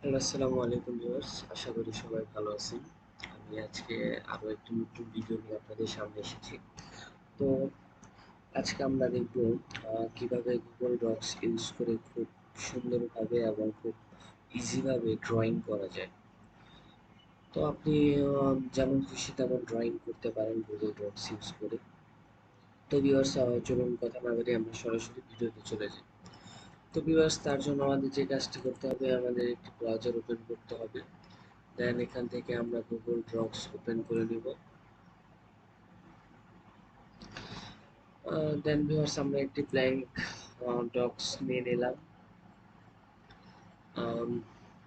Hello, আসসালামু আলাইকুম viewers. আশা করি সবাই ভালো আছেন। আমি আজকে আরো একটি নতুন ভিডিও নিয়ে আপনাদের সামনে এসেছি। তো আজকে আমরা দেখব কিভাবে গুগল ডক্স ইউজ করে খুব সুন্দরভাবে এবং খুব ইজিভাবে ড্রয়িং করা যায়। তো আপনি যেমন খুশি তেমন ড্রয়িং করতে পারেন গুগল ডক্স ইউজ করে। তো ভিউয়ার্স, চলুন কথা না বাড়িয়ে আমরা সরাসরি ভিডিওতে চলে যাই। তো ভিউয়ার্স, তার জন্য আমাদের যে কাজটি করতে হবে, আমাদের একটি ব্রাউজার ওপেন করতে হবে। দেন এখান থেকে আমরা গুগল ডক্স ওপেন করে নিব। দেন ভিউয়ার্স, আমরা একটি ব্ল্যাঙ্ক ডক্স নিয়ে নিলাম।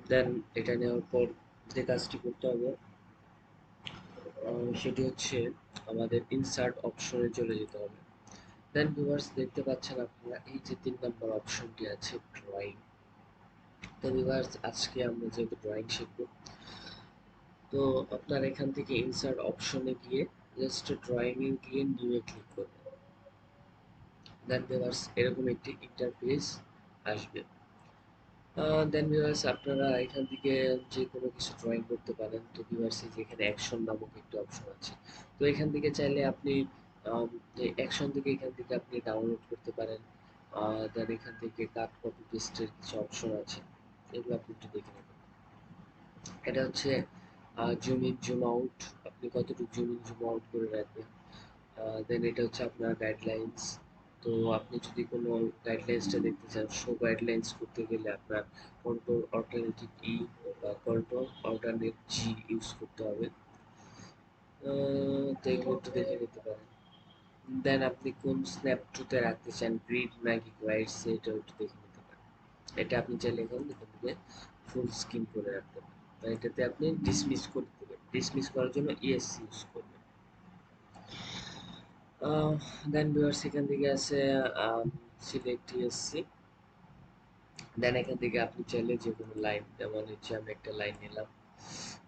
দেন এটা নেওয়ার পর যে কাজটি করতে হবে সেটি হচ্ছে আমাদের ইনসার্ট অপশনে চলে যেতে হবে। দেন ভিউয়ার্স, দেখতে পাচ্ছেন আপনারা এই যে 3 নম্বর অপশনটি আছে ড্রয়িং। তো ভিউয়ার্স, আজকে আমরা যেহেতু ড্রয়িং শিখব, তো আপনার এখান থেকে ইনসার্ট অপশনে গিয়ে জাস্ট ড্রয়িং এ গিয়ে নিউ এ ক্লিক করবেন। দেন ভিউয়ার্স, এরকম একটি ইন্টারফেস আসবে। দেন ভিউয়ার্স, আপনারা এখান থেকে যে কোনো কিছু ড্রয়িং করতে পারেন। তো ভিউয়ার্স, এই যে এখানে অ্যাকশন নামক একটি অপশন আছে। তো এখান থেকে চাইলে আপনি এই অ্যাকশন থেকে এখান থেকে আপনি ডাউনলোড করতে পারেন। দেন এখান থেকে কাট কপি পেস্টের কিছু অপশন আছে, এগুলো আপনি একটু দেখে নেবেন। এটা হচ্ছে জুম ইন জুম আউট, আপনি কতটুকু জুম ইন জুম আউট করে রাখবেন। দেন এটা হচ্ছে আপনার গাইডলাইন্স। তো আপনি যদি কোনো গাইডলাইন্সটা দেখতে চান, শো গাইডলাইন্স করতে গেলে আপনার কন্ট্রোল অল্টারনেটিভ ই বা কন্ট্রোল অল্টারনেট জি ইউজ করতে হবে। তো এগুলো একটু দেখে নিতে পারেন। দেন আপনি কোন স্ন্যাপটুতে রাখতে চান, গ্রিড নাকি গ্লাইড, সেটাও একটু দেখে নিতে পারেন। এটা আপনি চাইলে এখান থেকে ফুল স্ক্রিন করে রাখতে পারেন, বা এটাতে আপনি ডিসমিস করে দেবেন। ডিসমিস করার জন্য ইএস ইউজ করবেন। দেন ভিউয়ার্স, এখান থেকে আছে সিলেক্ট ইএসসি। দেন এখান থেকে আপনি চাইলে যে কোনো লাইন, যেমন হচ্ছে আমি একটা লাইন নিলাম,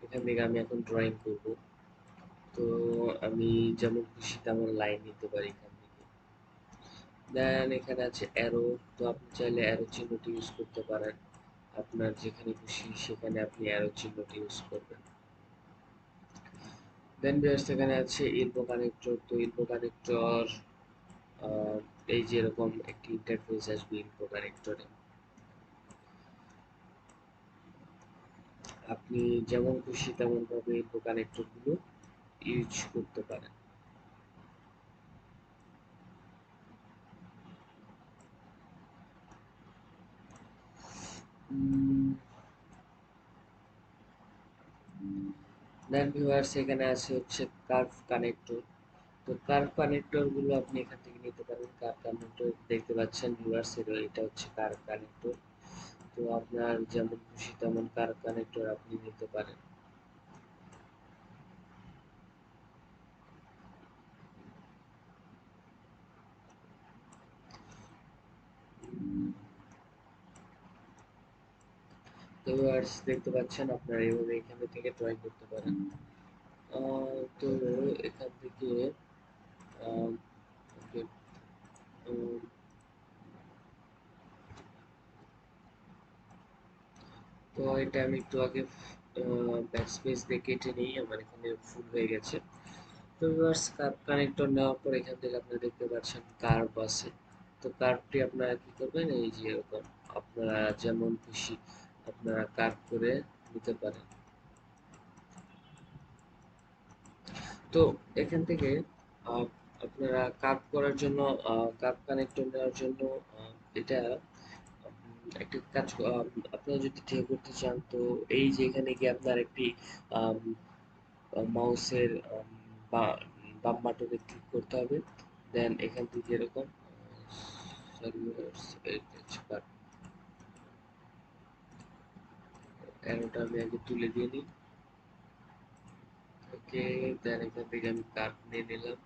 এখান থেকে আমি এখন ড্রয়িং করব। তো আমি যেমন খুশি তেমন লাইন নিতে পারি এখান থেকে। দেন এখানে আছে অ্যারো। তো আপনি চাইলে অ্যারো চিহ্নটি ইউজ করতে পারেন। আপনার যেখানে খুশি সেখানে আপনি অ্যারো চিহ্নটি ইউজ করবেন। দেন ভিউয়ার্স, এখানে আছে ইলবো কানেক্টর। তো ইলবো কানেক্টর এই যে এরকম একটি ইন্টারফেস আসবে ইলবো কানেক্টরে। আপনি যেমন খুশি তেমন ভাবে ইনপো কানেক্টর গুলো ইউজ করতে পারেন। দেন ভিউয়ার্স, এখানে আছে হচ্ছে কার্ভ কানেক্টর। তো কার্ভ কানেক্টর গুলো আপনি এখান থেকে নিতে পারেন। কার্ভ কানেক্টর দেখতে পাচ্ছেন ভিউয়ার্স, এটা হচ্ছে কার্ভ কানেক্টর। তো আপনার যেমন খুশি তেমন কার্ভ কানেক্টর আপনি নিতে পারেন। তো ভিউয়ার্স, দেখতে পাচ্ছেন আপনারা এইভাবে এখান থেকে ড্রয়িং করতে পারেন। তো এখান থেকে আহ, okay, উম, তো এটা আমি একটু আগে ব্যাকস্পেস দিয়ে কেটে নিই, আমার এখানে ফুল হয়ে গেছে। তো ভিউয়ার্স, কার্ভ কানেক্টর নেওয়ার পর এখান থেকে আপনারা দেখতে পাচ্ছেন কার্ভ আছে। তো কার্ভটি আপনারা কি করবেন, এই যে এরকম আপনারা যেমন খুশি আপনারা কার্ভ করে নিতে পারেন। তো এখান থেকে আহ, আপনারা কার্ভ করার জন্য, কার্ভ কানেক্টর নেওয়ার জন্য এটা একটা কাজ আপনারা যদি ঠিক করতে চান, তো এই যে এখানে গিয়ে আপনার একটি মাউসের বাম বাটনে ক্লিক করতে হবে। দেন এখান থেকে এরকম অ্যারোটা আমি আগে তুলে দিয়ে নিই। ওকে, দেন এখান থেকে আমি কাট নিয়ে নিলাম।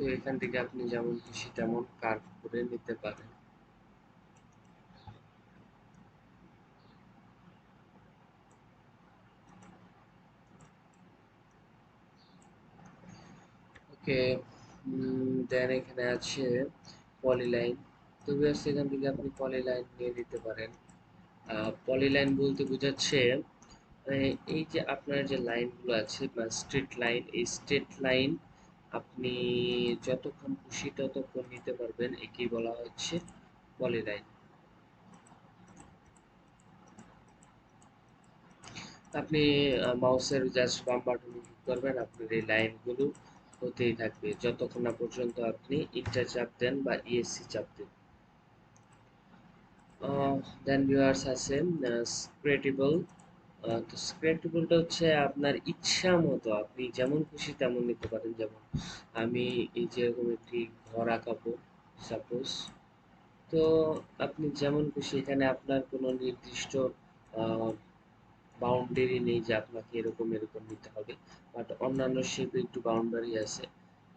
তো এখান থেকে আপনি যেমন খুশি তেমন কার্ভ করে নিতে পারেন। ওকে, দেন এখানে আছে পলিলাইন। তো ভিউয়ার্স এখান থেকে আপনি পলিলাইন নিয়ে নিতে পারেন। পলিলাইন বলতে বোঝাচ্ছে এই যে আপনার যে লাইনগুলো আছে বা স্ট্রেট লাইন, এই স্ট্রেট লাইন আপনি যতক্ষণ খুশি ততক্ষণ নিতে পারবেন, একেই বলা হচ্ছে পলিলাইন। আপনি মাউসের জাস্ট বাম বাটন ক্লিক করবেন, আপনার এই লাইনগুলো হতেই থাকবে যতক্ষণ না পর্যন্ত আপনি ইন্টার চাপ দেন বা ইএসসি চাপ দেন। দেন ভিউয়ার্স আছে স্ক্রেটেবল। তো স্ক্রেটেবলটা হচ্ছে আপনার ইচ্ছা মতো আপনি যেমন খুশি তেমন নিতে পারেন। যেমন আমি এই যে এরকম একটি ঘর আঁকাবো সাপোজ, তো আপনি যেমন খুশি, এখানে আপনার কোনো নির্দিষ্ট বাউন্ডারি নেই যে আপনাকে এরকম এরকম নিতে হবে। বাট অন্যান্য শেপে একটু বাউন্ডারি আছে,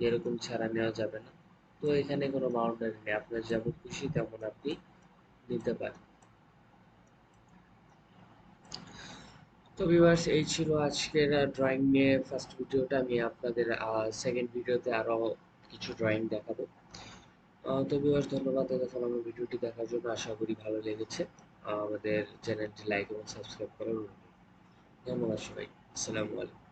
এরকম ছাড়া নেওয়া যাবে না। তো এখানে কোনো বাউন্ডারি নেই, আপনার যেমন খুশি তেমন আপনি নিতে পারেন। তো ভিউয়ার্স এই ছিল আজকের ড্রয়িং নিয়ে ফার্স্ট ভিডিওটা। আমি আপনাদের সেকেন্ড ভিডিওতে আরো কিছু ড্রয়িং দেখাবো। তো ভিউয়ার্স ধন্যবাদ এতক্ষণ আমার ভিডিওটি দেখার জন্য। আশা করি ভালো লেগেছে। আমাদের চ্যানেলটি লাইক এবং সাবস্ক্রাইব করার অনুরোধ। ধন্যবাদ সবাই। আসসালামু আলাইকুম।